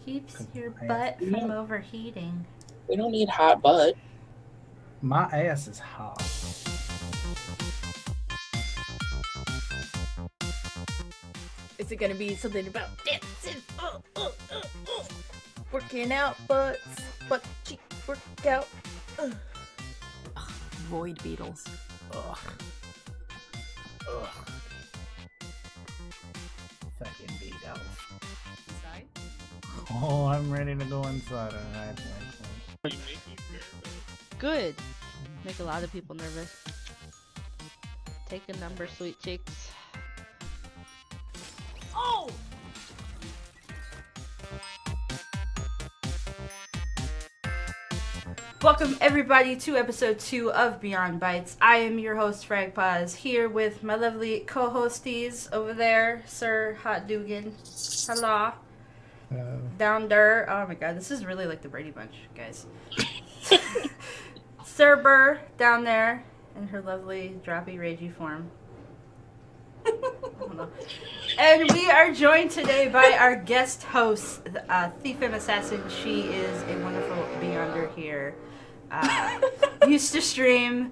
Keeps your butt from overheating. We don't need hot butt. My ass is hot. Is it gonna be something about dancing? Working out butts, butt cheek workout. Ugh. Void beetles. Ugh. Ugh. Fucking beat elf. Inside? Oh, I'm ready to go inside. Good. Make a lot of people nervous. Take a number, sweet cheeks. Oh! Welcome everybody to episode 2 of Beyond Bytes. I am your host Fragpaz, here with my lovely co-hosties over there, Sir Hot Dugan. Hello. Down there. Oh my god, this is really like the Brady Bunch, guys. Sir Burr down there in her lovely droppy ragey form. I don't know. And we are joined today by our guest host, Thief and Assassin. She is a wonderful Beyonder here. Used to stream,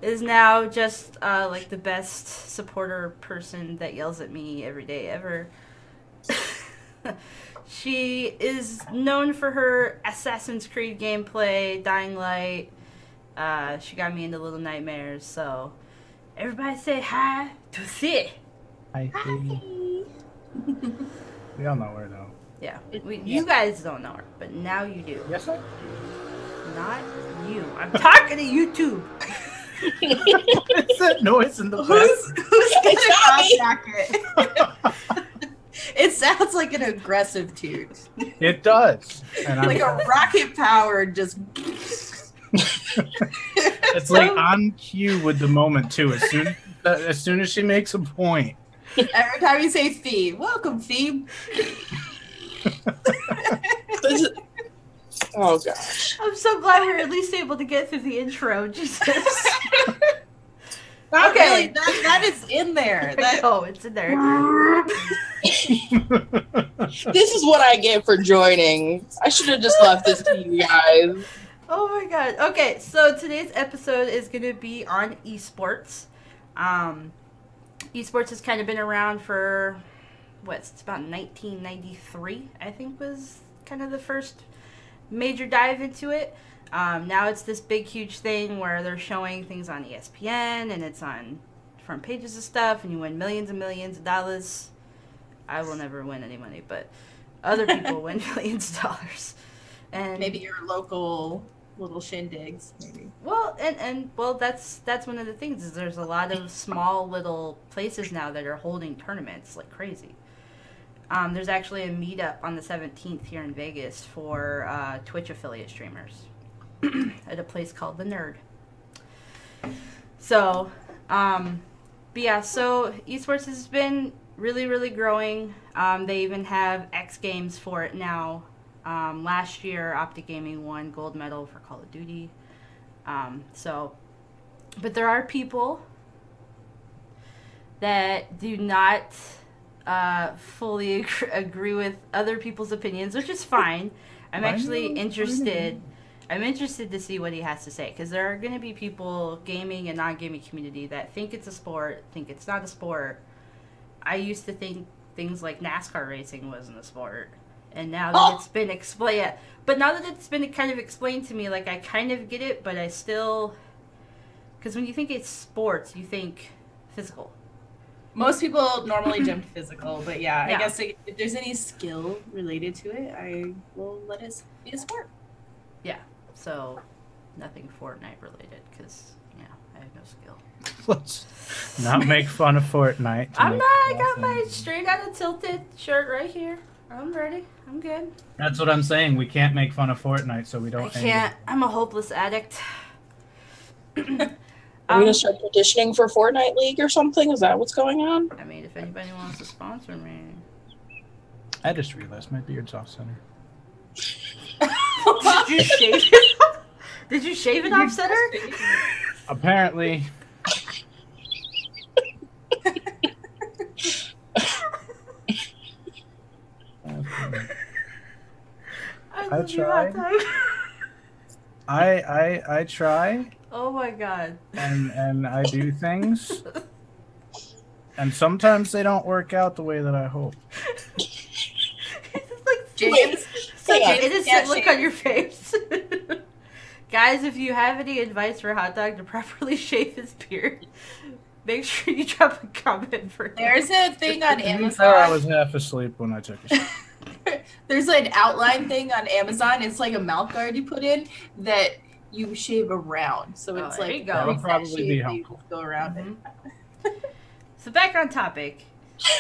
is now just like the best supporter person that yells at me every day ever. She is known for her Assassin's Creed gameplay, Dying Light. She got me into Little Nightmares, so everybody say hi to Thi. Hi. We all know her though. Yeah, you guys don't know her, but now you do. Yes, sir. Not you. I'm talking to YouTube. It's that noise in the Who's It's gonna jacket? It sounds like an aggressive toot. It does. And Like a rocket powered just It's like on cue with the moment too. As soon as she makes a point. every time you say Phoebe. Welcome, Phoebe. Oh gosh. I'm so glad we were at least able to get through the intro. Jesus. Not Okay. really, that is in there. That, Oh, it's in there. This is what I get for joining. I should have just left this to you guys. Oh my god. Okay, so today's episode is going to be on eSports. Esports has kind of been around for, it's about 1993, I think was kind of the first major dive into it. Now it's this big, huge thing where they're showing things on ESPN, and it's on front pages of stuff, and you win millions and millions of dollars. I will never win any money, but other people win millions of dollars. And maybe your local little shindigs, maybe. well, and that's one of the things is there's a lot of small little places now that are holding tournaments like crazy. There's actually a meetup on the 17th here in Vegas for Twitch affiliate streamers at a place called The Nerd. So, but yeah, so esports has been really, really growing. They even have X Games for it now. Last year, Optic Gaming won gold medal for Call of Duty. But there are people that do not fully agree with other people's opinions, which is fine. I'm actually interested. I'm interested to see what he has to say, because there are going to be people, gaming and non-gaming community, that think it's a sport, think it's not a sport. I used to think things like NASCAR racing wasn't a sport, and now that it's been explained, but now that it's been kind of explained to me, like I kind of get it, but I still, because when you think it's sports, you think physical. Most people normally jump to physical, but yeah, Yeah. I guess if there's any skill related to it, I will let it be a sport. Yeah, so nothing Fortnite related, because I have no skill. Let's not make fun of Fortnite. I'm not. I got my straight out of tilted shirt right here. I'm ready. I'm good. That's what I'm saying. We can't make fun of Fortnite, so we don't. I can't. I'm a hopeless addict. Are we gonna start petitioning for Fortnite League or something? Is that what's going on? I mean, if anybody wants to sponsor me. I just realized my beard's off center. Did you shave it? Did you shave it off center? Apparently. love you, hot tried. dog. I try, Oh my god. and I do things, and sometimes they don't work out the way that I hope. It's like James, such hang an on. innocent Yeah, look on your face. Guys, if you have any advice for Hot Dog to properly shave his beard, make sure you drop a comment for him. there's a thing on To be Amazon. fair, I was half asleep when I took a shower. There's an outline thing on Amazon. It's like a mouth guard you put in that you shave around. So Oh, it's there like you go. That would exact probably shape be that you helpful. just go around it. So back on topic.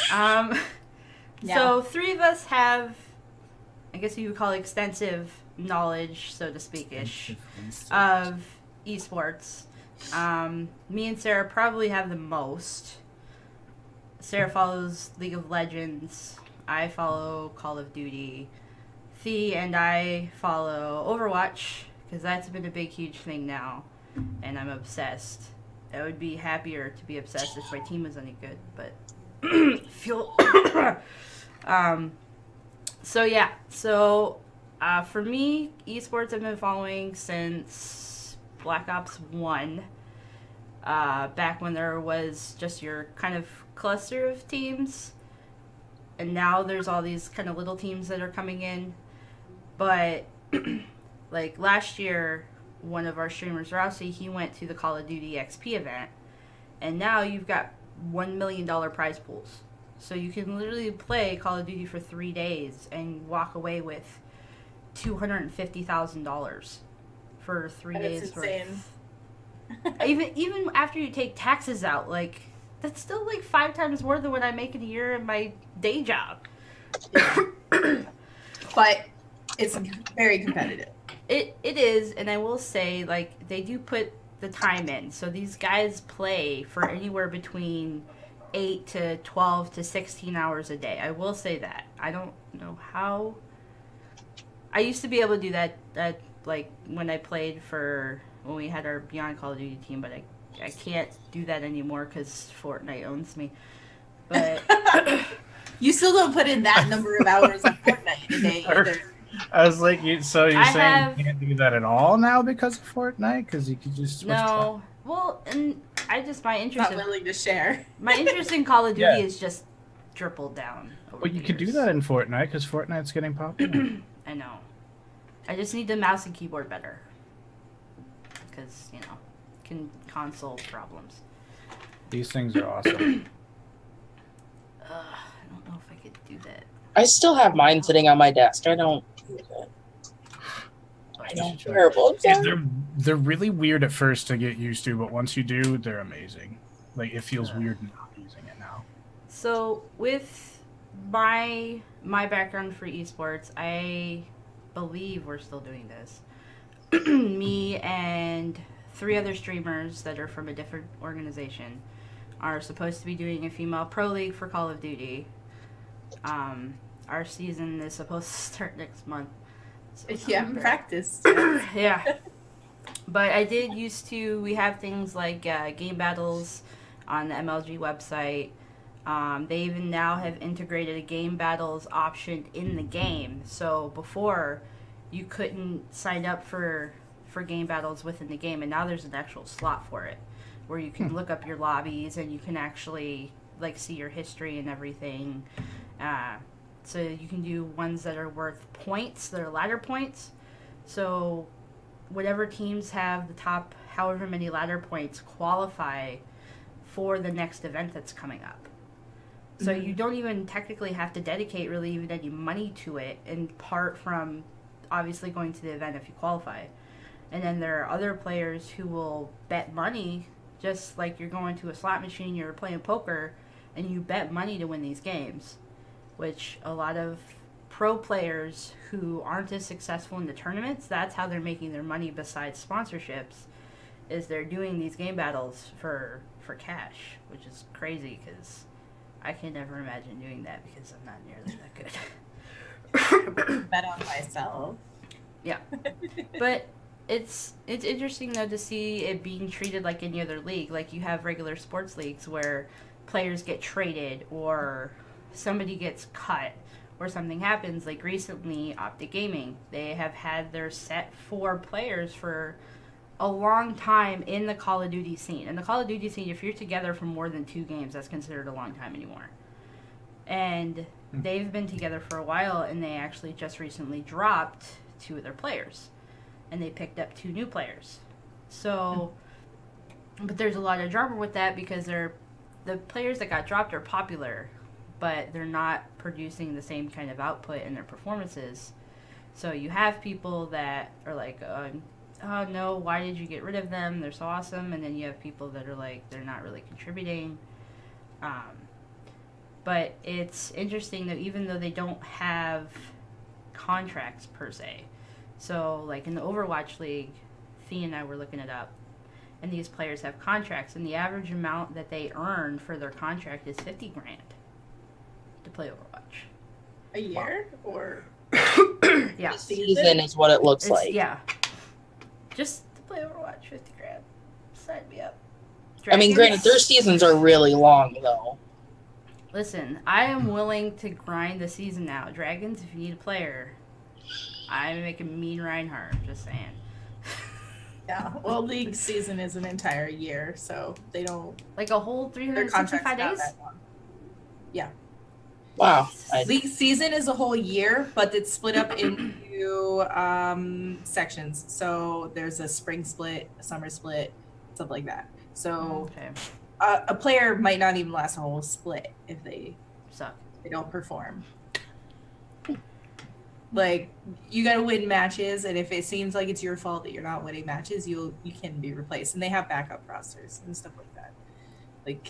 Yeah. So 3 of us have, I guess you would call it extensive knowledge, so to speak-ish, of eSports. Me and Sarah probably have the most. Sarah follows League of Legends. I follow Call of Duty. Thea and I follow Overwatch, because that's been a big, huge thing now, and I'm obsessed. I would be happier to be obsessed if my team was any good, but feel. So yeah, for me, esports I've been following since Black Ops 1. Back when there was just your kind of cluster of teams, and now there's all these kind of little teams that are coming in. But like last year, one of our streamers, Rossi, he went to the Call of Duty XP event, and now you've got $1 million prize pools. So you can literally play Call of Duty for 3 days and walk away with $250,000 for 3 days. That's insane. Even after you take taxes out, like that's still like 5 times more than what I make in a year in my day job. But it's very competitive. It is, and I will say, like, they do put the time in. So these guys play for anywhere between 8 to 12 to 16 hours a day. I will say that. I don't know how. I used to be able to do that like, when I played when we had our Beyond Call of Duty team, but I can't do that anymore because Fortnite owns me. But You still don't put in that number of hours on Fortnite a day either. I was like, so you're I saying have- you can't do that at all now because of Fortnite? Because you could just switch no. Well, and my interest Not willing to share. in Call of Duty Yeah. is just tripled down. Over But you the could do years. that in Fortnite because Fortnite's getting popular. I know. I just need the mouse and keyboard better. Because, console problems. These things are awesome. I don't know if I could do that. I still have mine sitting on my desk. I don't use it. I know, terrible. Yeah, they're really weird at first to get used to, but once you do, they're amazing. Like, it feels weird not using it now. So, with my background for esports, I believe we're still doing this. Me and 3 other streamers that are from a different organization are supposed to be doing a female pro league for Call of Duty. Our season is supposed to start next month. So You haven't practiced. yeah. But I did we have things like game battles on the MLG website. They even now have integrated a game battles option in the game. So before, you couldn't sign up for game battles within the game, and now there's an actual slot for it, where you can look up your lobbies and you can actually see your history and everything. So you can do ones that are worth points, that are ladder points. So whatever teams have the top however many ladder points qualify for the next event that's coming up. So you don't even technically have to dedicate really even any money to it, in part from obviously going to the event if you qualify. And then there are other players who will bet money, just like you're going to a slot machine, you're playing poker, and you bet money to win these games, which a lot of pro players who aren't as successful in the tournaments, that's how they're making their money besides sponsorships, is they're doing these game battles for cash, which is crazy because I can never imagine doing that because I'm not nearly that good. Bet on myself. Yeah. But it's interesting, though, to see it being treated like any other league. Like, you have regular sports leagues where players get traded or somebody gets cut or something happens. Like recently, Optic Gaming, they have had their set 4 players for a long time in the Call of Duty scene. In the Call of Duty scene, if you're together for more than 2 games, that's considered a long time anymore. And they've been together for a while, and they actually just recently dropped 2 of their players. And they picked up 2 new players. So, but there's a lot of drama with that because the players that got dropped are popular, but they're not producing the same kind of output in their performances. So you have people that are like, oh no, why did you get rid of them? They're so awesome. And then you have people that are like, they're not really contributing. But it's interesting that even though they don't have contracts per se, so like in the Overwatch League, Thea and I were looking it up, and these players have contracts, and the average amount that they earn for their contract is $50,000 to play Overwatch. A year or yeah, season is what it looks like. Yeah, just to play Overwatch, $50,000. Sign me up. Dragons, I mean, granted, their seasons are really long though. Listen, I am willing to grind the season now. Dragons, if you need a player, I'm making mean Reinhardt. Just saying. Yeah, well, league season is an entire year, so they don't like a whole 365 days. Yeah. Wow. League season is a whole year, but it's split up into sections. So there's a spring split, a summer split, stuff like that. So a player might not even last a whole split if they suck. They don't perform. Like, you gotta win matches, and if it seems like it's your fault that you're not winning matches, you can be replaced. And they have backup rosters and stuff like that. Like,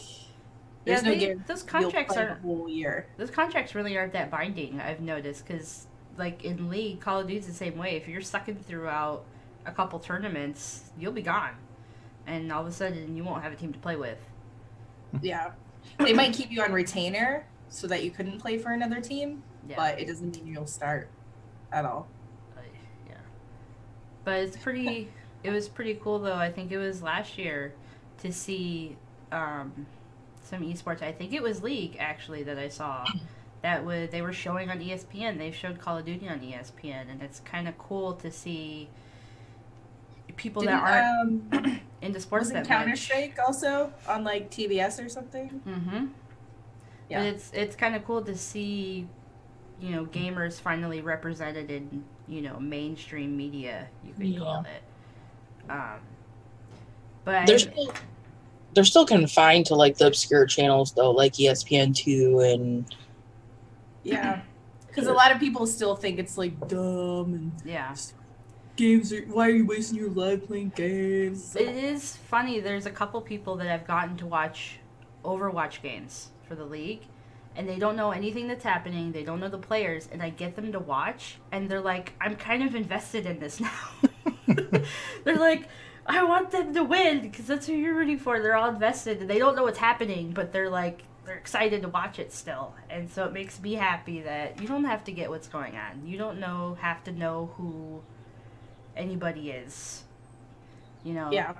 there's no guarantee those contracts you'll play the whole year. Those contracts really aren't that binding, I've noticed, because like in League, Call of Duty's the same way. If you're sucking throughout a couple tournaments, you'll be gone, and all of a sudden you won't have a team to play with. Yeah, they might keep you on retainer so that you couldn't play for another team, but it doesn't mean you'll start at all. Yeah, but it was pretty cool though. I think it was last year to see some esports. I think it was League actually that I saw that they were showing on ESPN. They showed Call of Duty on ESPN, and it's kind of cool to see people that aren't into sports was that it Counter-Strike also on like TBS or something. Yeah, but it's kind of cool to see, you know, gamers finally represented in, you know, mainstream media, you could call it. But they're still confined to like the obscure channels though, like ESPN2 and because a lot of people still think it's like dumb and games why are you wasting your life playing games? It is funny. There's a couple people that have gotten to watch Overwatch games for the league, and they don't know anything that's happening. They don't know the players, and I get them to watch, and they're like, I'm kind of invested in this now. They're like, I want them to win because that's who you're rooting for. They're all invested, and they don't know what's happening, but they're like, they're excited to watch it still. And so it makes me happy that you don't have to get what's going on. You don't have to know who anybody is. You know? Yeah.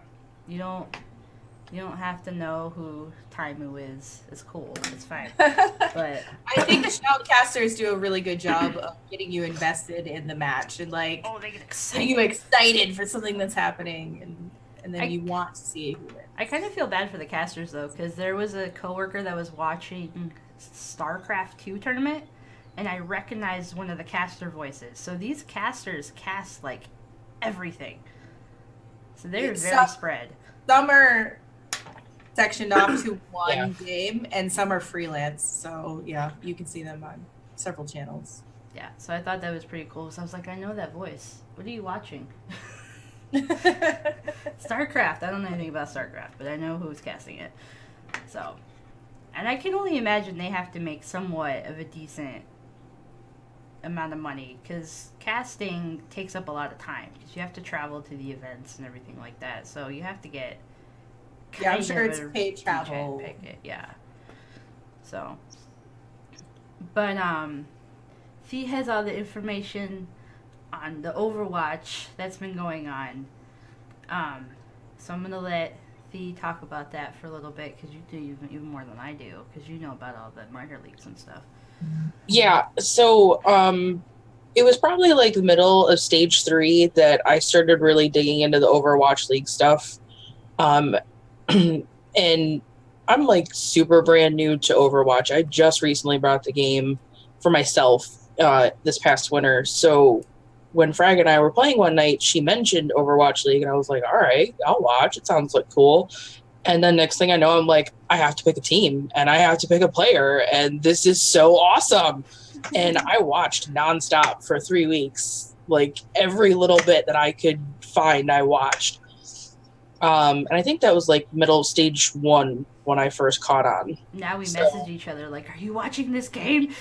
You don't have to know who Taimu is. It's cool. It's fine. But I think the shoutcasters do a really good job of getting you invested in the match and like they get getting you excited for something that's happening and then you want to see who wins. I kind of feel bad for the casters though, because there was a coworker that was watching StarCraft 2 tournament, and I recognized one of the caster voices. So these casters cast like everything. So they're very spread. Some are sectioned off to one game, and some are freelance. So yeah, you can see them on several channels. Yeah, so I thought that was pretty cool. So I was like, I know that voice. What are you watching? StarCraft. I don't know anything about StarCraft, but I know who's casting it. So, and I can only imagine they have to make somewhat of a decent amount of money, because casting takes up a lot of time, because you have to travel to the events and everything like that. So you have to get I'm sure it's paid travel. Yeah. So, but Fee has all the information on the Overwatch that's been going on. So I'm gonna let Fee talk about that for a little bit, because you do even more than I do, because you know about all the minor leagues and stuff. Yeah, so it was probably like the middle of stage 3 that I started really digging into the Overwatch League stuff. And I'm like super brand new to Overwatch. I just recently bought the game for myself this past winter. So when Frag and I were playing one night, she mentioned Overwatch League, and I was like, all right, I'll watch. It sounds like cool. And then next thing I know, I'm like, I have to pick a team and I have to pick a player, and this is so awesome. And I watched nonstop for 3 weeks. Like every little bit that I could find, I watched. And I think that was like middle of stage 1 when I first caught on. Now we message each other like, "Are you watching this game?"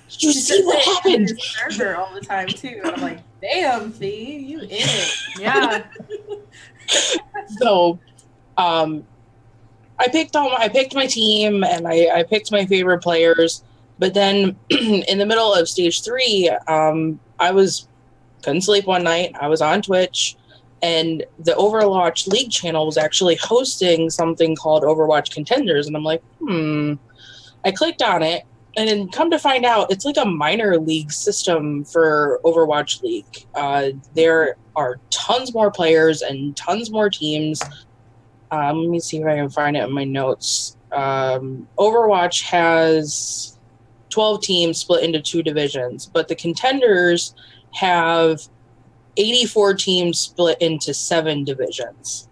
Did you see what happened? Server all the time too. And I'm like, damn, Fee, you in it? Yeah. So, I picked my team and I picked my favorite players. But then in the middle of stage 3, I couldn't sleep one night. I was on Twitch, and the Overwatch League channel was actually hosting something called Overwatch Contenders, and I'm like, I clicked on it, and then come to find out, it's like a minor league system for Overwatch League. There are tons more players and tons more teams. Let me see if I can find it in my notes. Overwatch has 12 teams split into 2 divisions, but the Contenders have 84 teams split into 7 divisions.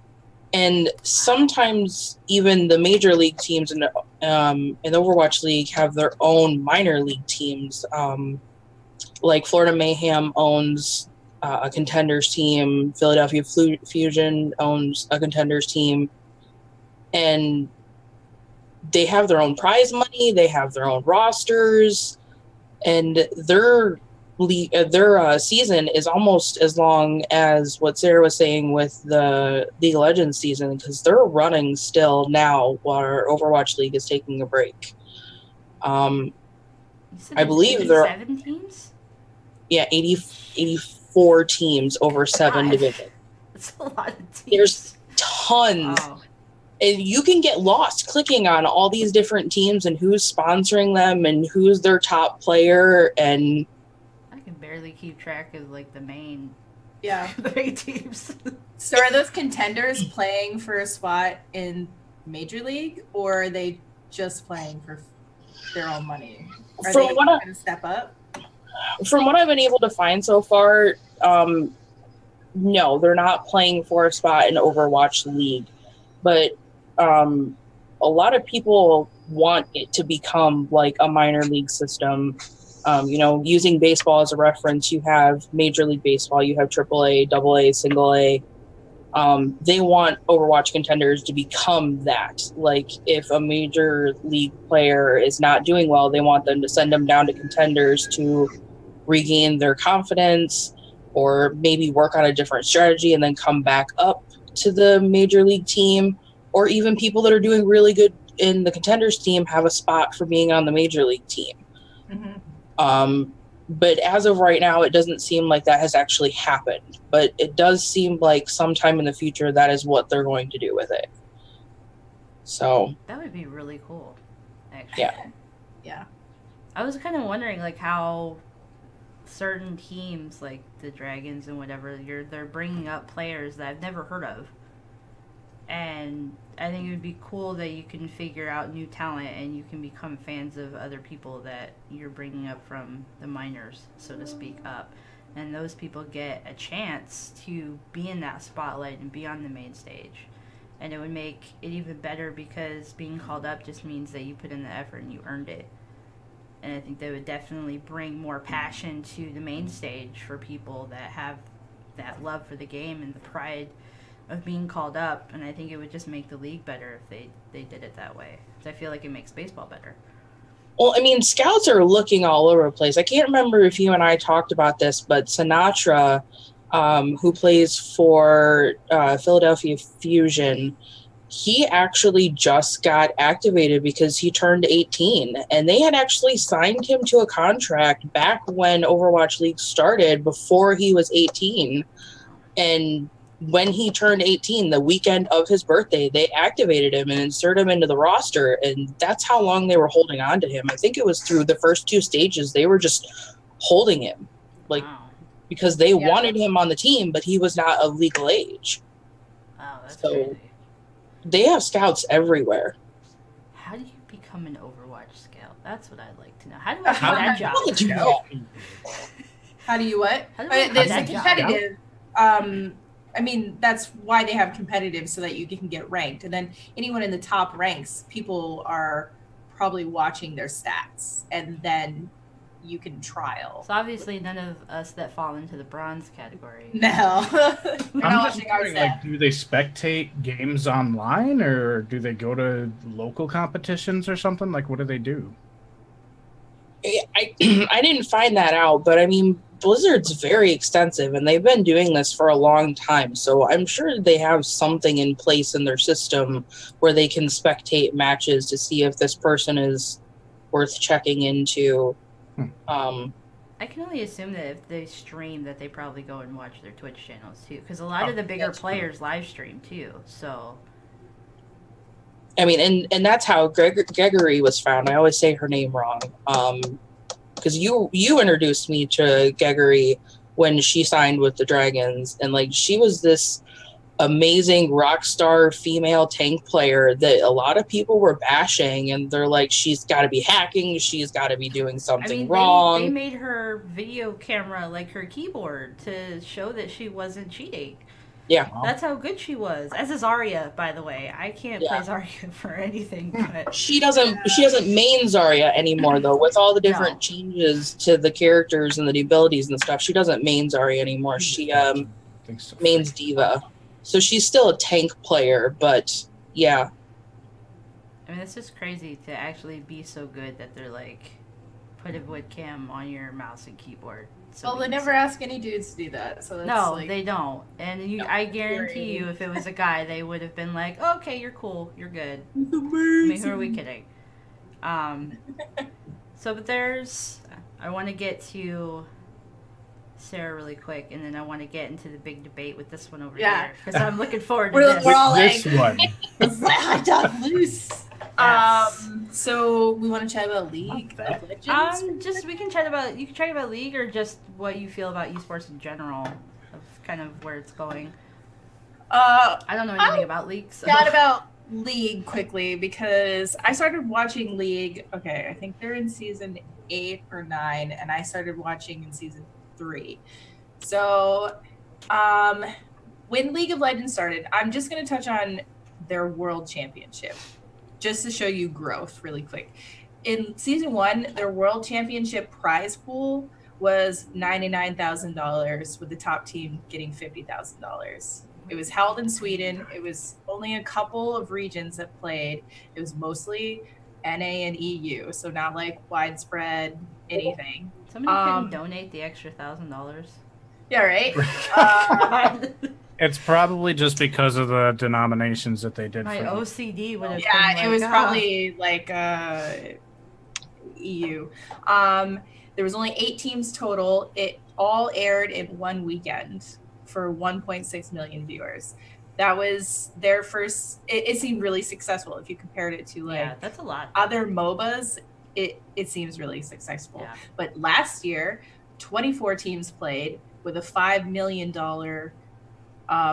And sometimes even the major league teams in the Overwatch League have their own minor league teams. Like Florida Mayhem owns a Contenders team. Philadelphia Fusion owns a Contenders team. And they have their own prize money. They have their own rosters. And their season is almost as long as what Sarah was saying with the League of Legends season, because they're running still now while Overwatch League is taking a break. I believe there are 7 teams? Yeah, 84 teams over 7 divisions. That's a lot of teams. There's tons. Wow. And you can get lost clicking on all these different teams and who's sponsoring them and who's their top player, and I can barely keep track of like the main teams. So are those Contenders playing for a spot in Major League, or are they just playing for their own money? Are they going to step up? From what I've been able to find so far, no, they're not playing for a spot in Overwatch League. But a lot of people want it to become like a minor league system. Using baseball as a reference, you have Major League Baseball, you have AAA, AA, Single A. They want Overwatch Contenders to become that. Like, if a major league player is not doing well, they want them to send them down to Contenders to regain their confidence, or maybe work on a different strategy and then come back up to the major league team. Or even people that are doing really good in the Contenders team have a spot for being on the major league team. Mm-hmm. But as of right now, it doesn't seem like that has actually happened. But it does seem like sometime in the future that is what they're going to do with it. So that would be really cool, actually. Yeah. I was kind of wondering like how certain teams, like the Dragons and whatever, they're bringing up players that I've never heard of. And I think it would be cool that you can figure out new talent and you can become fans of other people that you're bringing up from the minors, so to speak, up. And those people get a chance to be in that spotlight and be on the main stage. And it would make it even better because being called up just means that you put in the effort and you earned it. And I think that would definitely bring more passion to the main stage for people that have that love for the game and the pride of being called up. And I think it would just make the league better if they did it that way. I feel like it makes baseball better. Well, I mean, scouts are looking all over the place. I can't remember if you and I talked about this, but Sinatra, who plays for Philadelphia Fusion, he actually just got activated because he turned 18. And they had actually signed him to a contract back when Overwatch League started, before he was 18. And when he turned 18, the weekend of his birthday, they activated him and inserted him into the roster, and that's how long they were holding on to him. I think it was through the first 2 stages. They were just holding him, like, because they wanted him on the team, but he was not of legal age. Wow, that's so crazy. They have scouts everywhere. How do you become an Overwatch scout? That's what I'd like to know. How do I do that job? How do you what? How do I do There's that a job? competitive. I mean, that's why they have competitive, so that you can get ranked. And then anyone in the top ranks, people are probably watching their stats, and then you can trial. So obviously none of us that fall into the bronze category. No. We're not I'm just watching our wondering, like, stats. do they spectate games online, or do they go to local competitions or something? Like, what do they do? I didn't find that out, but I mean, Blizzard's very extensive, and they've been doing this for a long time, so I'm sure they have something in place in their system where they can spectate matches to see if this person is worth checking into. I can only assume that if they stream, that they probably go and watch their Twitch channels too, because a lot of the bigger players live stream too. So, I mean, and that's how Gregory was found. I always say her name wrong, because you introduced me to Gregory when she signed with the Dragons, and like she was this amazing rock star female tank player that a lot of people were bashing, and they're like, she's got to be hacking, she's got to be doing something wrong. They made her video camera like her keyboard to show that she wasn't cheating. Yeah, that's how good she was. As is Zarya, by the way. I can't play Zarya for anything, but she doesn't main Zarya anymore though. With all the different changes to the characters and the abilities and stuff, she doesn't main Zarya anymore. She mains Diva. So she's still a tank player, but yeah. I mean, it's just crazy to actually be so good that they're like, put a webcam on your mouse and keyboard. So well, they never ask any dudes to do that. So that's no, like, they don't. And I guarantee you, if it was a guy, they would have been like, oh, "Okay, you're cool, you're good." I mean, who are we kidding? So, but I want to get to Sarah really quick, and then I want to get into the big debate with this one over here, because I'm looking forward to this. We're all this one. Hot dog loose. Yes. So we want to chat about League of Legends. You can chat about League, or just what you feel about esports in general, of kind of where it's going. I don't know anything about League. So. Chat about League quickly, because I started watching League. Okay, I think they're in season 8 or 9, and I started watching in season 3. So, when League of Legends started, I'm just going to touch on their World Championship, just to show you growth really quick. In season 1, their World Championship prize pool was $99,000, with the top team getting $50,000. It was held in Sweden. It was only a couple of regions that played. It was mostly NA and EU, so not like widespread anything. Somebody couldn't donate the extra $1,000. Yeah, right. It's probably just because of the denominations that they did. My OCD would have. Yeah, been like, it was probably like EU. There was only 8 teams total. It all aired in one weekend for 1.6 million viewers. That was their first. It seemed really successful if you compared it to like that's a lot. Other MOBAs. It seems really successful. Yeah. But last year, 24 teams played with a $5 million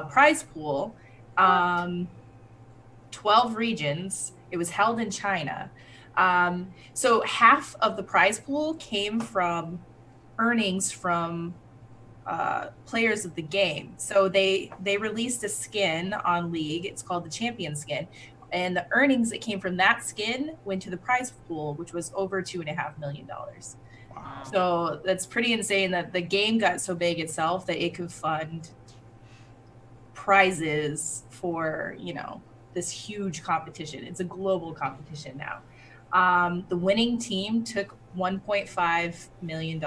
prize pool, 12 regions. It was held in China. So half of the prize pool came from earnings from players of the game. So they released a skin on League. It's called the Champion skin. And the earnings that came from that skin went to the prize pool, which was over $2.5 million. Wow. So that's pretty insane that the game got so big itself that it could fund prizes for, this huge competition. It's a global competition now. The winning team took $1.5 million.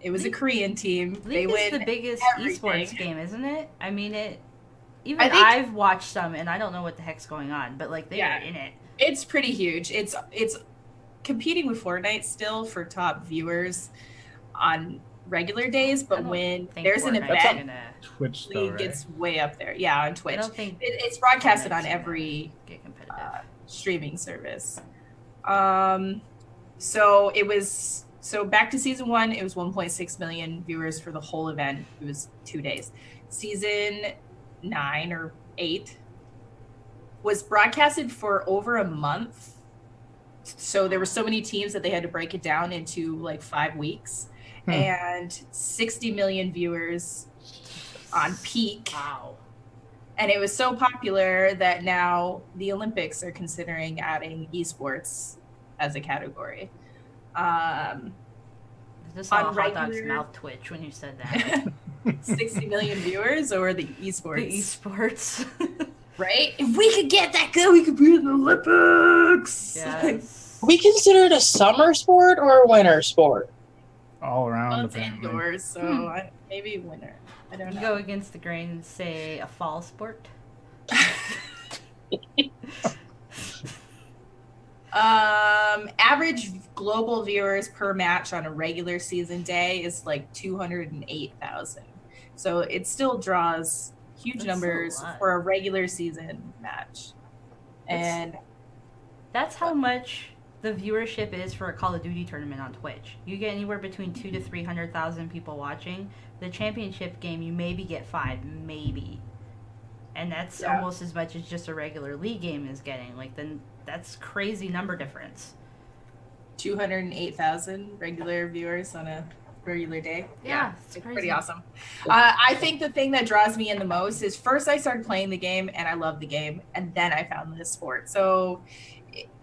It was a Korean team. League is the biggest esports game, isn't it? I mean, I've watched some, and I don't know what the heck's going on, but like they are in it. It's pretty huge. It's competing with Fortnite still for top viewers on regular days, but when there's an event, Twitch League gets way up there. Yeah, on Twitch. I don't think it's broadcasted on every streaming service. So back to season 1, it was 1.6 million viewers for the whole event. It was 2 days. Season 9 or 8 was broadcasted for over a month. So there were so many teams that they had to break it down into like 5 weeks, and 60 million viewers on peak. Wow. And it was so popular that now the Olympics are considering adding eSports as a category. This all hot dog's mouth twitch when you said that. 60 million viewers or the eSports? The eSports. Right? If we could get that good, we could be in the Olympics. Yes. We consider it a summer sport or a winter sport? All around. Well, it's indoors, so maybe winter. I don't know. You go against the grain and say a fall sport. Average global viewers per match on a regular season day is like 208,000. So it still draws huge numbers for a regular season match. And that's how much the viewership is for a Call of Duty tournament on Twitch. You get anywhere between 200,000 to 300,000 people watching. The championship game, you maybe get 5, maybe. And that's almost as much as just a regular league game is getting. Like, then that's crazy number difference. 208,000 regular viewers on a regular day. Yeah, it's pretty awesome. I think the thing that draws me in the most is first I started playing the game and I loved the game, and then I found this sport. So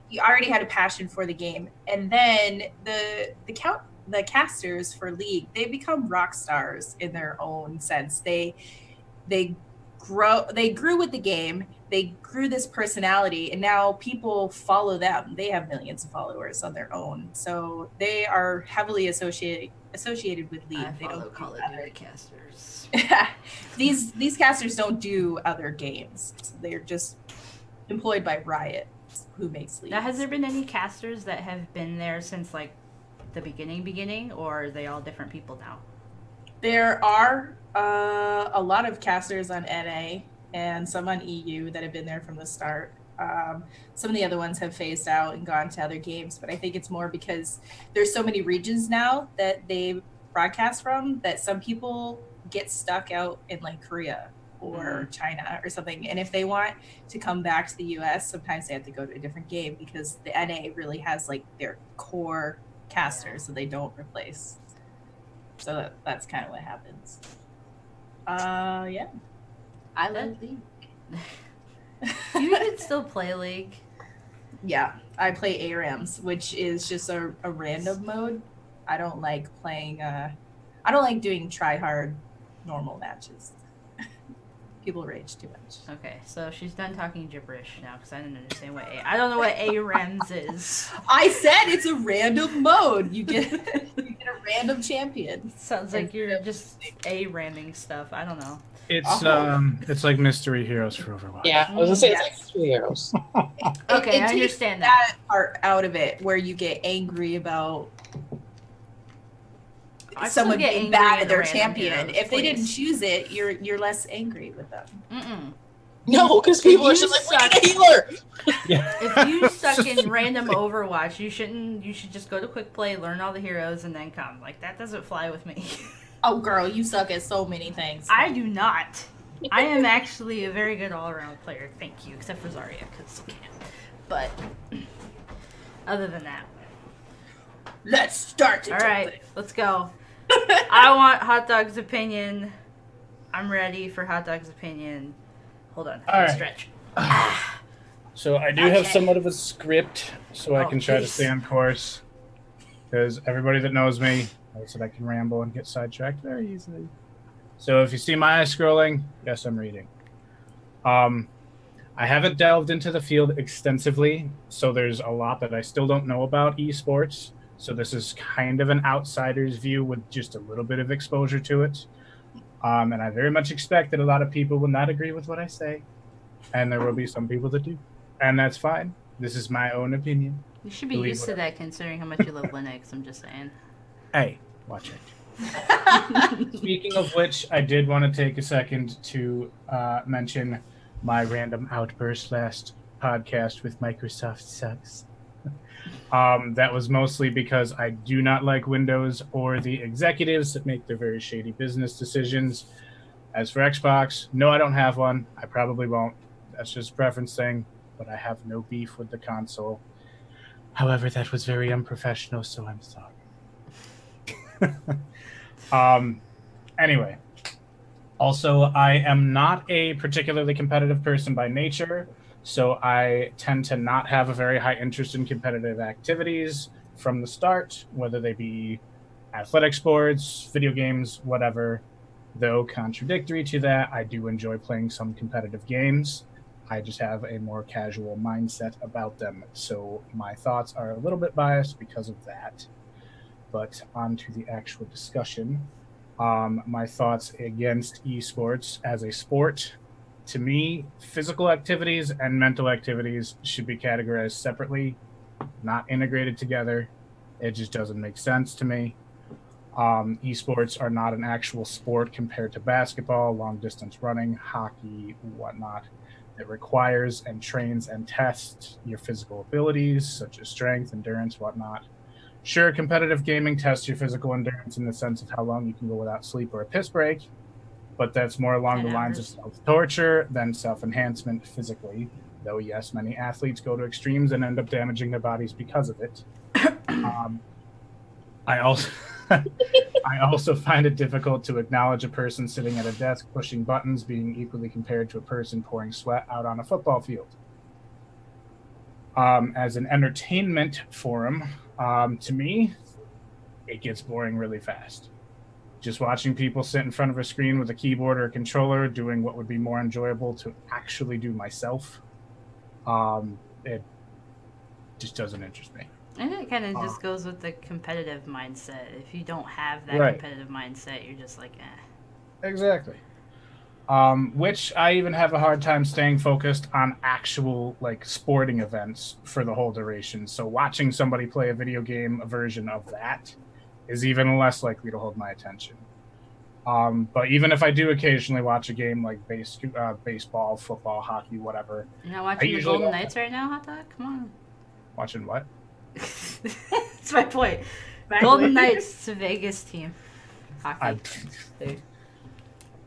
you already had a passion for the game, and then the casters for League, they become rock stars in their own sense. They grew with the game. They grew this personality, and now people follow them. They have millions of followers on their own, so they are heavily associated with League. They don't Call of Duty casters. These casters don't do other games. They're just employed by Riot, who makes League. Now, has there been any casters that have been there since like the beginning, or are they all different people now? There are a lot of casters on NA and some on EU that have been there from the start. Some of the other ones have phased out and gone to other games, but I think it's more because there's so many regions now that they broadcast from that some people get stuck out in like Korea or China or something. And if they want to come back to the US, sometimes they have to go to a different game because the NA really has like their core casters, so they don't replace. So that's kind of what happens. Yeah. I love League. You can still play League. Yeah, I play ARAMs, which is just a random mode. I don't like playing. I don't like doing try hard normal matches. People rage too much. Okay, so she's done talking gibberish now because I didn't understand I don't know what ARAMs is. I said it's a random mode. You get a random champion. Sounds like you're just ARAMing stuff. I don't know. It's like Mystery Heroes for Overwatch. Yeah, I was gonna say it's like Mystery Heroes. Okay, I understand that part out of it where you get angry about I someone get being bad at their champion. If they didn't choose it, you're less angry with them. No, because people are just like, we need a healer. If you suck in random Overwatch, you should just go to quick play, learn all the heroes, and then come. Like, that doesn't fly with me. Oh, girl, you suck at so many things. I do not. I am actually a very good all-around player, thank you, except for Zarya, because I can't. But, other than that. Let's start it. All right, let's go. I want Hot Dog's opinion. I'm ready for Hot Dog's opinion. Hold on, all right. Stretch. So I do have somewhat of a script, so I can try to stay on course. Because everybody that knows me knows that I can ramble and get sidetracked very easily. So if you see my eyes scrolling, yes, I'm reading. I haven't delved into the field extensively, so there's a lot that I still don't know about esports. So this is kind of an outsider's view with just a little bit of exposure to it. And I very much expect that a lot of people will not agree with what I say. And there will be some people that do. And that's fine. This is my own opinion. You should be used to that considering how much you love Linux, I'm just saying. Hey, watch it. Speaking of which, I did want to take a second to mention my random outburst last podcast with Microsoft sucks. That was mostly because I do not like Windows or the executives that make their very shady business decisions. As for Xbox, no, I don't have one. I probably won't. That's just a preference thing, but I have no beef with the console. However, that was very unprofessional, so I'm sorry. Anyway, also, I am not a particularly competitive person by nature, so I tend to not have a very high interest in competitive activities from the start, whether they be athletic sports, video games, whatever. Though contradictory to that, I do enjoy playing some competitive games. I just have a more casual mindset about them, so my thoughts are a little bit biased because of that. But on to the actual discussion. My thoughts against esports as a sport. To me, physical activities and mental activities should be categorized separately, not integrated together. It just doesn't make sense to me. Esports are not an actual sport compared to basketball, long distance running, hockey, whatnot. It requires and trains and tests your physical abilities, such as strength, endurance, whatnot. Sure, competitive gaming tests your physical endurance in the sense of how long you can go without sleep or a piss break, but that's more along the lines of self-torture than self-enhancement physically. Though, yes, many athletes go to extremes and end up damaging their bodies because of it. I also find it difficult to acknowledge a person sitting at a desk pushing buttons being equally compared to a person pouring sweat out on a football field. As an entertainment forum, to me, it gets boring really fast. Just watching people sit in front of a screen with a keyboard or a controller doing what would be more enjoyable to actually do myself, it just doesn't interest me. And it kind of just goes with the competitive mindset. If you don't have that competitive mindset, you're just like, eh. Exactly. Which I even have a hard time staying focused on actual like sporting events for the whole duration. So watching somebody play a video game version of that is even less likely to hold my attention. But even if I do occasionally watch a game like baseball, football, hockey, whatever. You're not watching the Golden Knights right now, Hot Dog? Come on. Watching what? That's my point. Golden Knights, it's a Vegas team. Hockey.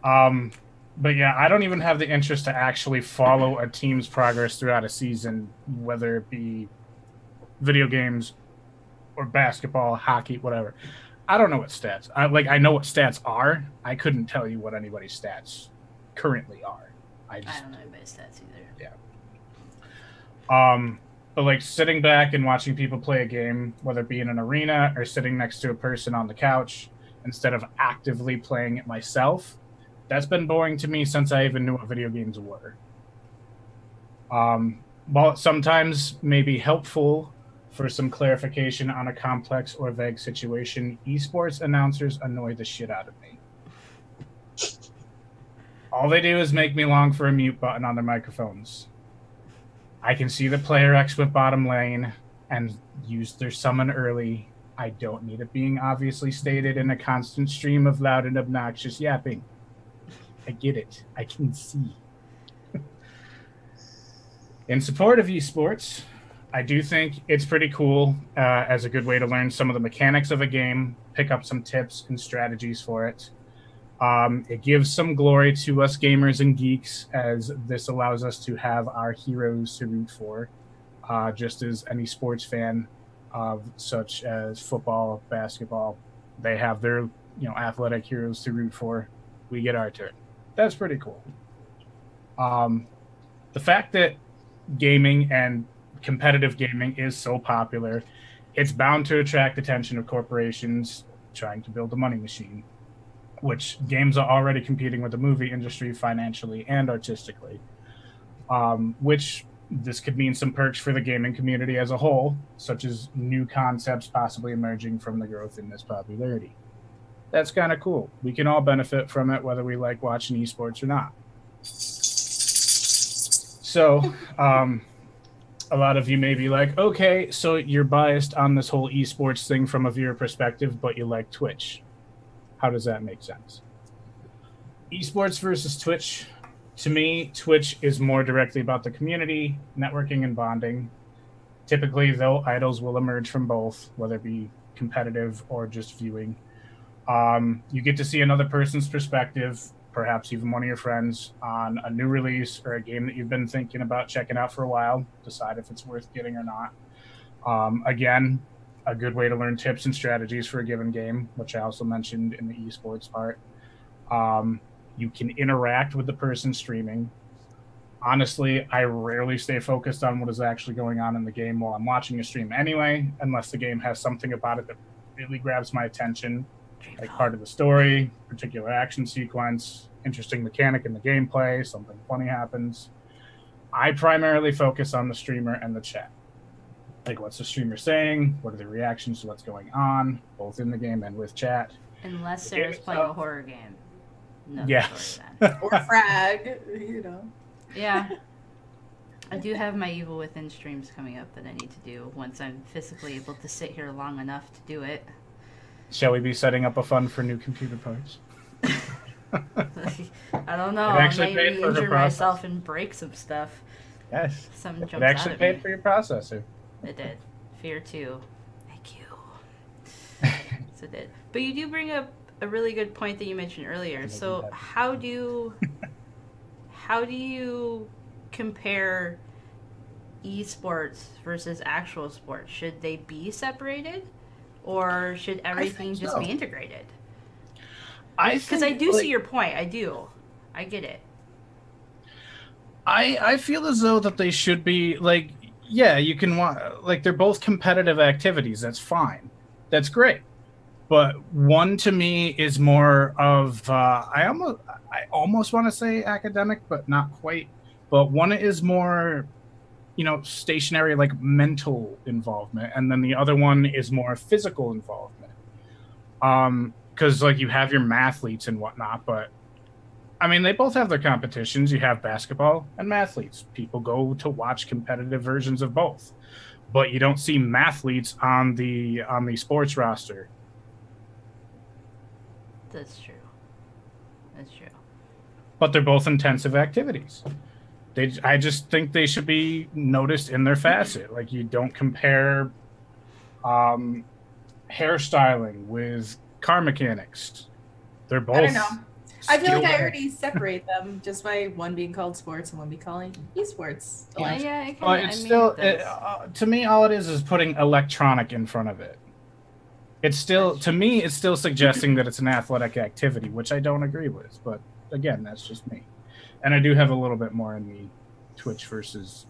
But yeah, I don't even have the interest to actually follow a team's progress throughout a season, whether it be video games or basketball, hockey, whatever. I don't know what stats. I know what stats are. I couldn't tell you what anybody's stats currently are. I don't know anybody's stats either. Yeah. But like sitting back and watching people play a game, whether it be in an arena or sitting next to a person on the couch, instead of actively playing it myself, that's been boring to me since I even knew what video games were. While it sometimes may be helpful for some clarification on a complex or vague situation, esports announcers annoy the shit out of me. All they do is make me long for a mute button on their microphones. I can see the player X with bottom lane and use their summon early. I don't need it being obviously stated in a constant stream of loud and obnoxious yapping. I get it. I can see. In support of esports, I do think it's pretty cool as a good way to learn some of the mechanics of a game, pick up some tips and strategies for it. It gives some glory to us gamers and geeks, as this allows us to have our heroes to root for, just as any sports fan of such as football, basketball, they have their athletic heroes to root for. We get our turn. That's pretty cool. The fact that gaming and competitive gaming is so popular, it's bound to attract attention of corporations trying to build a money machine, which games are already competing with the movie industry financially and artistically, which this could mean some perks for the gaming community as a whole, such as new concepts possibly emerging from the growth in this popularity. That's kind of cool. We can all benefit from it, whether we like watching esports or not. So, a lot of you may be like, okay, so you're biased on this whole esports thing from a viewer perspective, but you like Twitch. How does that make sense? Esports versus Twitch. To me, Twitch is more directly about the community, networking, and bonding. Typically, though, idols will emerge from both, whether it be competitive or just viewing. You get to see another person's perspective, perhaps even one of your friends, on a new release or a game that you've been thinking about checking out for a while, decide if it's worth getting or not. Again, a good way to learn tips and strategies for a given game, which I also mentioned in the esports part. You can interact with the person streaming. Honestly, I rarely stay focused on what is actually going on in the game while I'm watching a stream anyway, unless the game has something about it that really grabs my attention, like part of the story, particular action sequence, interesting mechanic in the gameplay, something funny happens. I primarily focus on the streamer and the chat. Like, what's the streamer saying? What are the reactions to what's going on, both in the game and with chat? Unless Sarah's playing a horror game. No, yes. Or frag, you know. Yeah. I do have my Evil Within streams coming up that I need to do once I'm physically able to sit here long enough to do it. Shall we be setting up a fund for new computer parts? I don't know. I might injure myself and break some stuff. Yes. Something jumps it actually out paid for your processor. It did. Fear 2. Thank you. So it did. But you do bring up a really good point that you mentioned earlier. So how do you compare esports versus actual sports? Should they be separated, or should everything just be integrated? Because I do see your point. I do. I get it. I feel as though that they should be, like, yeah, you can want, like, they're both competitive activities. That's fine. That's great. But one to me is more of I almost want to say academic, but not quite. But one is more, stationary, like mental involvement, and then the other one is more physical involvement. Because like you have your mathletes and whatnot, but I mean they both have their competitions. You have basketball and mathletes. People go to watch competitive versions of both, but you don't see mathletes on the sports roster. That's true. That's true. But they're both intensive activities. I just think they should be noticed in their facet. Like, you don't compare hairstyling with car mechanics. They're both. I don't know. I feel like I already separate them just by one being called sports and one being called esports. Yeah, but it's to me, all it is putting electronic in front of it. It's still, to me, it's still suggesting that it's an athletic activity, which I don't agree with. But again, that's just me. And I do have a little bit more in the Twitch versus.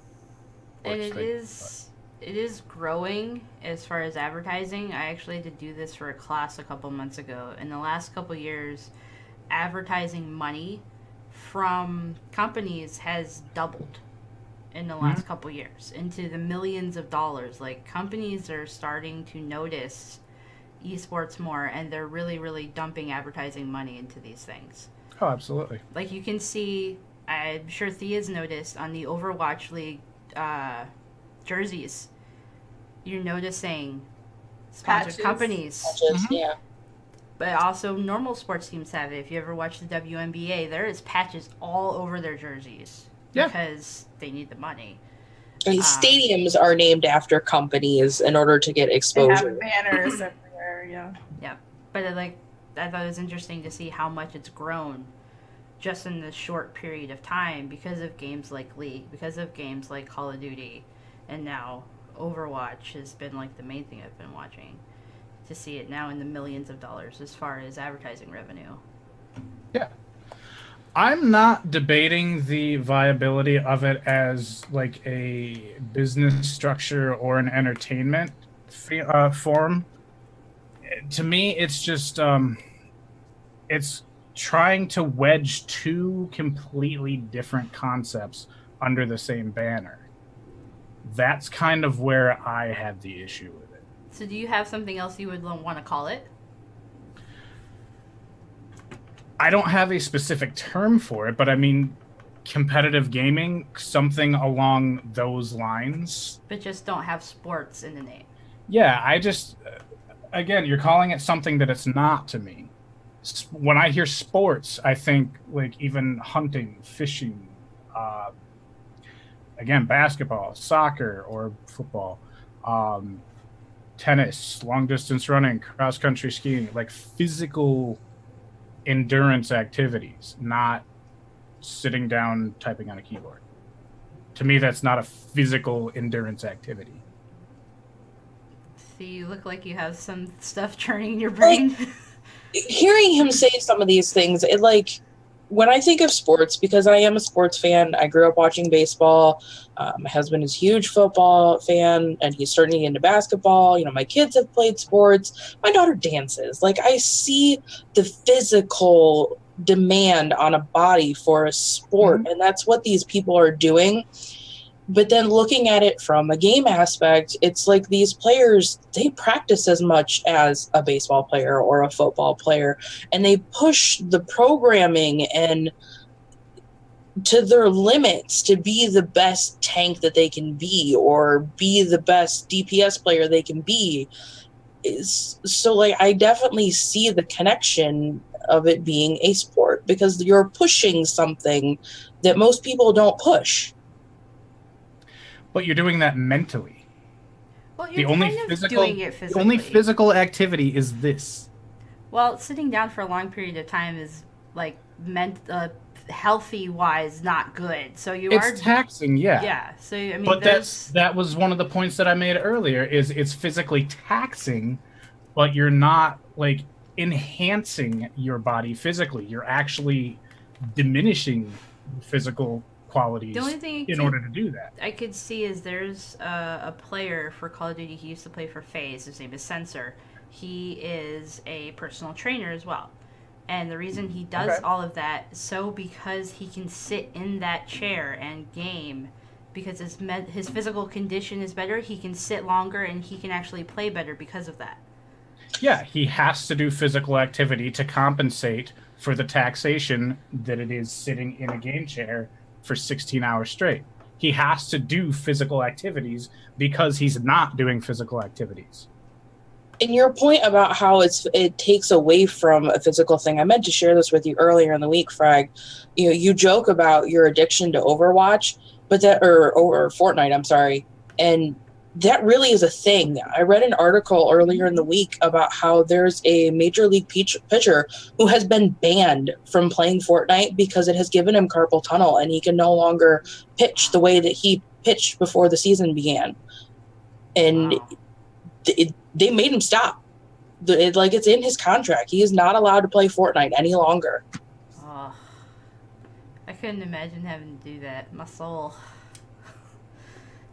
And it is growing as far as advertising. I actually had to do this for a class a couple months ago. In the last couple years, advertising money from companies has doubled in the last couple years into the millions of dollars. Like, companies are starting to notice esports more, and they're really, really dumping advertising money into these things. Oh, absolutely. Like, you can see, I'm sure Thea's noticed on the Overwatch League jerseys, you're noticing sponsored companies. Patches, yeah. But also normal sports teams have it. If you ever watch the WNBA, there is patches all over their jerseys because they need the money. I mean, stadiums are named after companies in order to get exposure. They have banners everywhere, yeah. Yeah, but I thought it was interesting to see how much it's grown just in this short period of time because of games like League, because of games like Call of Duty, and now Overwatch has been like the main thing I've been watching. To see it now in the millions of dollars as far as advertising revenue. Yeah. I'm not debating the viability of it as like a business structure or an entertainment form. To me, it's just it's trying to wedge two completely different concepts under the same banner. That's kind of where I had the issue with it. So do you have something else you would want to call it? I don't have a specific term for it, but I mean, competitive gaming, something along those lines. But just don't have sports in the name. Yeah, I just, again, you're calling it something that it's not to me. when I hear sports, I think like even hunting, fishing, again, basketball, soccer, or football, tennis, long distance running, cross country skiing, like physical endurance activities, not sitting down typing on a keyboard. To me, that's not a physical endurance activity. So you look like you have some stuff churning in your brain. Like, hearing him say some of these things, it like, when I think of sports, because I am a sports fan, I grew up watching baseball. My husband is a huge football fan, and he's starting to get into basketball. You know, my kids have played sports. My daughter dances. Like, I see the physical demand on a body for a sport, and that's what these people are doing. But then looking at it from a game aspect, it's like these players, they practice as much as a baseball player or a football player, and they push the programming and to their limits to be the best tank that they can be or be the best DPS player they can be. So like, I definitely see the connection of it being a sport, because you're pushing something that most people don't push. But you're doing that mentally. Well, you're doing it physically. The only physical activity is this. Well, sitting down for a long period of time is like healthy wise not good. So it's taxing, yeah. Yeah. So I mean, but that was one of the points that I made earlier. Is it's physically taxing, but you're not like enhancing your body physically. You're actually diminishing physical qualities the only thing in order to do that. I could see is there's a player for Call of Duty. He used to play for FaZe. His name is Sensor. He is a personal trainer as well. And the reason he does all of that so because he can sit in that chair and game, because his physical condition is better. He can sit longer and he can actually play better because of that. Yeah, he has to do physical activity to compensate for the taxation that it is sitting in a game chair for 16 hours straight. He has to do physical activities because he's not doing physical activities. And your point about how it takes away from a physical thing, I meant to share this with you earlier in the week, Frag. You know, you joke about your addiction to Overwatch, but that or Fortnite, I'm sorry, and that really is a thing. I read an article earlier in the week about how there's a major league pitcher who has been banned from playing Fortnite because it has given him carpal tunnel and he can no longer pitch the way that he pitched before the season began. And wow. They made him stop. It's in his contract. He is not allowed to play Fortnite any longer. Oh, I couldn't imagine having to do that. My soul.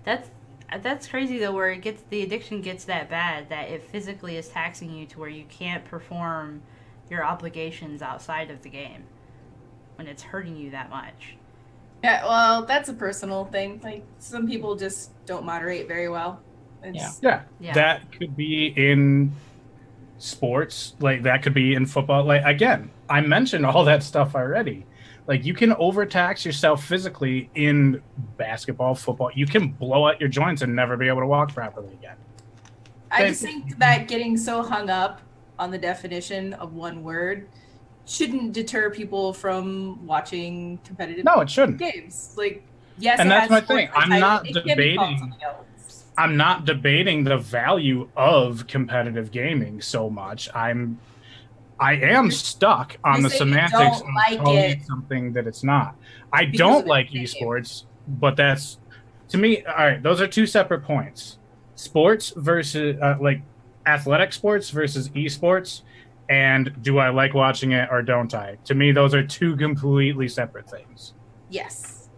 That's crazy though, where the addiction gets that bad that it physically is taxing you to where you can't perform your obligations outside of the game when it's hurting you that much. Yeah, well, that's a personal thing. Like, some people just don't moderate very well. Yeah. That could be in sports, like that could be in football. Like, again, I mentioned all that stuff already. Like, you can overtax yourself physically in basketball, football. You can blow out your joints and never be able to walk properly again. I just think that getting so hung up on the definition of one word shouldn't deter people from watching competitive No, it shouldn't. games. Like, yes, and that's my thing. I'm not debating the value of competitive gaming so much. I am stuck on the semantics of calling it something that it's not. I don't like esports, but that's, to me, all right, those are two separate points. Sports versus, like, athletic sports versus esports, and do I like watching it or don't I? To me, those are two completely separate things. Yes.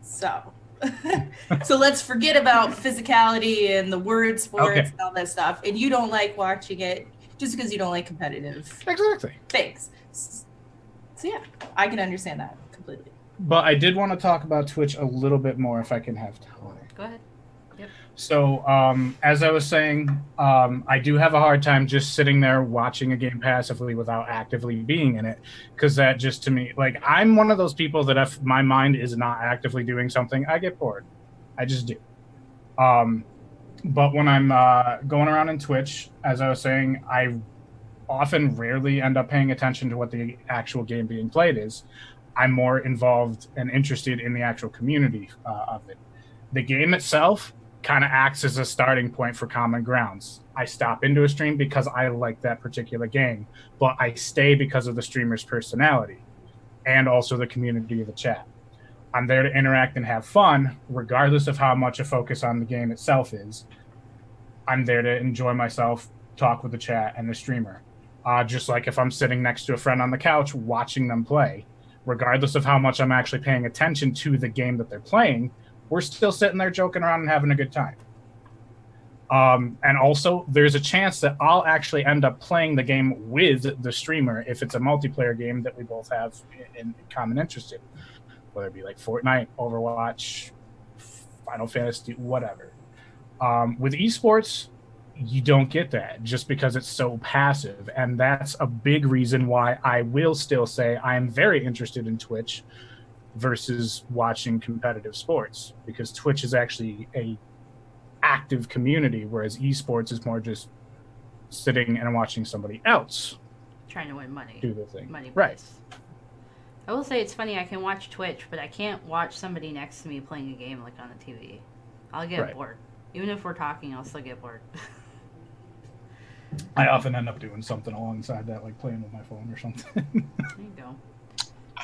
So let's forget about physicality and the word sports and all that stuff. And you don't like watching it just because you don't like competitive things. So yeah, I can understand that completely. But I did want to talk about Twitch a little bit more if I can have time. Go ahead. Yep. So as I was saying, I do have a hard time just sitting there watching a game passively without actively being in it, because that just, to me, like, I'm one of those people that if my mind is not actively doing something, I get bored. I just do. But when I'm going around in Twitch, as I was saying, I rarely end up paying attention to what the actual game being played is. I'm more involved and interested in the actual community of it. The game itself kind of acts as a starting point for common grounds. I stop into a stream because I like that particular game, but I stay because of the streamer's personality and also the community of the chat. I'm there to interact and have fun, regardless of how much a focus on the game itself is. I'm there to enjoy myself, talk with the chat and the streamer. Just like if I'm sitting next to a friend on the couch watching them play, regardless of how much I'm actually paying attention to the game that they're playing, we're still sitting there joking around and having a good time. And also, there's a chance that I'll actually end up playing the game with the streamer if it's a multiplayer game that we both have in common interest in, whether it be like Fortnite, Overwatch, Final Fantasy, whatever. With esports, you don't get that just because it's so passive. And that's a big reason why I will still say I am very interested in Twitch versus watching competitive sports, because Twitch is actually a active community, whereas esports is more just sitting and watching somebody else trying to win money. Do the thing. Money right. Price. I will say it's funny, I can watch Twitch, but I can't watch somebody next to me playing a game like on the TV. I'll get bored. Even if we're talking, I'll still get bored. I often end up doing something alongside that, like playing with my phone or something. There you go.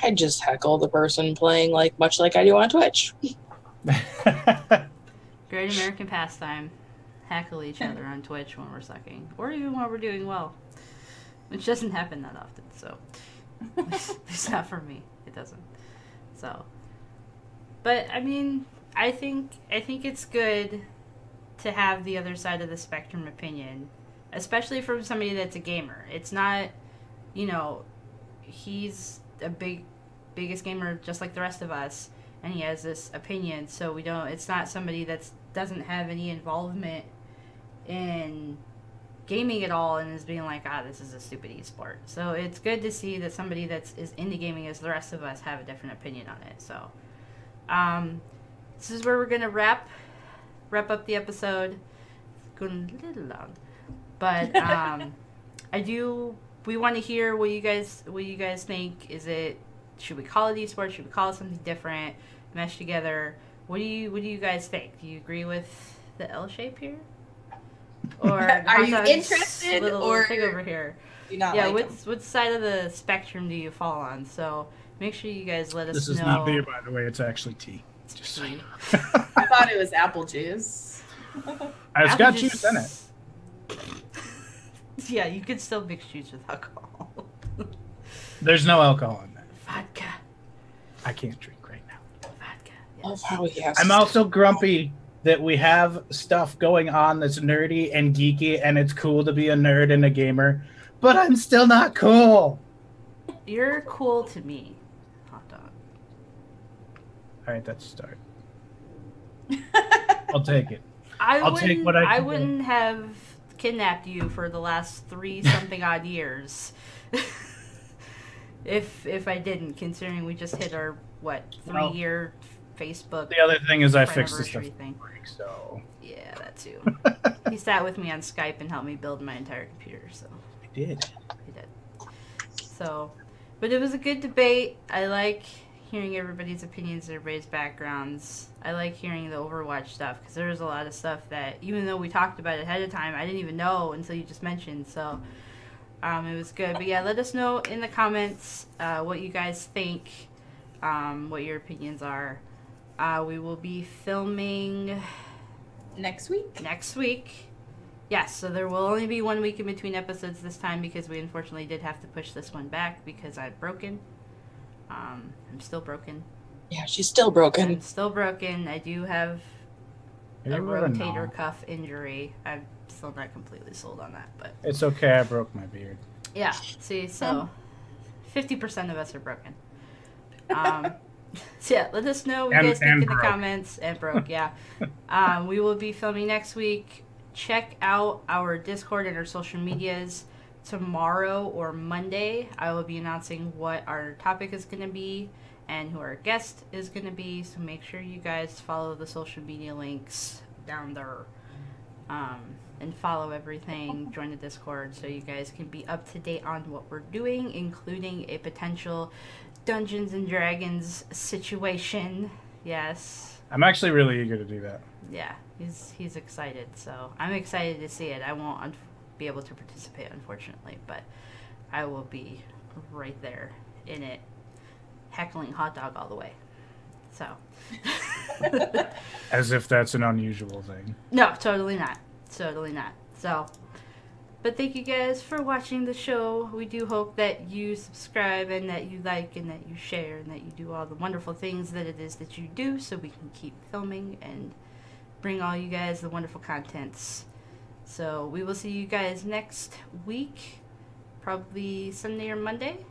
I just heckle the person playing much like I do on Twitch. Great American pastime. Heckle each other on Twitch when we're sucking. Or even when we're doing well. Which doesn't happen that often, so. It's not for me. It doesn't. So. But, I mean, I think it's good to have the other side of the spectrum opinion. Especially from somebody that's a gamer. It's not, he's a biggest gamer just like the rest of us, and he has this opinion, so it's not somebody that doesn't have any involvement in gaming at all and is being like, this is a stupid esport. So it's good to see that somebody that's as into gaming as the rest of us have a different opinion on it. So this is where we're gonna wrap up the episode. It's going a little long, but we want to hear what you guys think. Should we call it esports? Should we call it something different? Mesh together. What do you guys think? Do you agree with the L shape here? Or are you interested or thing over here? What side of the spectrum do you fall on? So make sure you guys let us know. This is not beer, by the way. It's actually tea. Just so you know. I thought it was apple juice. It's got juice in it. Yeah, you could still mix juice with alcohol. There's no alcohol in that. Vodka. I can't drink right now. Vodka. Yes. Oh, yes. I'm also grumpy that we have stuff going on that's nerdy and geeky, and it's cool to be a nerd and a gamer, but I'm still not cool. You're cool to me, hot dog. All right, that's a start. I'll take it. I wouldn't have kidnapped you for the last 3-something odd years if I didn't, considering we just hit our 3-year Facebook. The other thing is I fixed this stuff thing. So yeah, that too. He sat with me on Skype and helped me build my entire computer. So I did. He did. So, but it was a good debate. I like hearing everybody's opinions, everybody's backgrounds. I like hearing the Overwatch stuff, because there was a lot of stuff that, even though we talked about it ahead of time, I didn't even know until you just mentioned. So it was good. But yeah, let us know in the comments what you guys think, what your opinions are. We will be filming next week. Yes, so there will only be 1 week in between episodes this time, because we unfortunately did have to push this one back because I'm broken. I'm still broken. Yeah, she's still broken. I'm still broken. I do have a rotator cuff injury. I'm still not completely sold on that, but it's okay. I broke my beard. Yeah. See, so 50% of us are broken. So yeah, let us know what you guys think in the comments. And broke, yeah. We will be filming next week. Check out our Discord and our social medias. Tomorrow or Monday, I will be announcing what our topic is going to be and who our guest is going to be. So make sure you guys follow the social media links down there. and follow everything. Join the Discord so you guys can be up to date on what we're doing, including a potential Dungeons and Dragons situation. Yes. I'm actually really eager to do that. Yeah, he's excited, so I'm excited to see it. I won't be able to participate, unfortunately, but I will be right there in it, heckling hot dog all the way. So. As if that's an unusual thing. No, totally not. Totally not. So, but thank you guys for watching the show. We do hope that you subscribe and that you like and that you share and that you do all the wonderful things that it is that you do so we can keep filming and bring all you guys the wonderful contents. So we will see you guys next week, probably Sunday or Monday.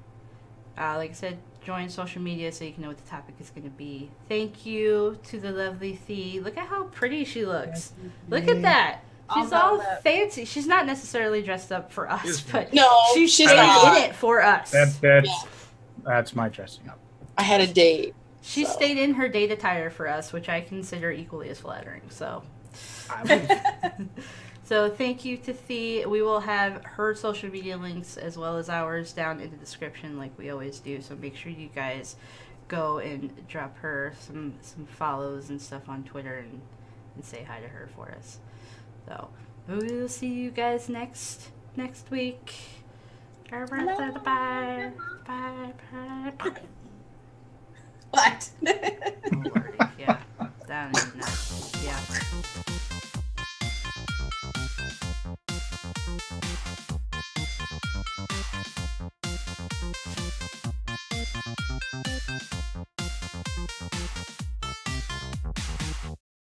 Like I said, join social media so you can know what the topic is going to be. Thank you to the lovely Thee. Look at how pretty she looks. Look at that. She's all fancy. She's not necessarily dressed up for us, but she's in it for us. That's my dressing up. I had a date. She stayed in her date attire for us, which I consider equally as flattering. So, so thank you to Thee. We will have her social media links as well as ours down in the description, like we always do. So make sure you guys go and drop her some follows and stuff on Twitter and say hi to her for us. So we will see you guys next week. Bye. Bye. Bye.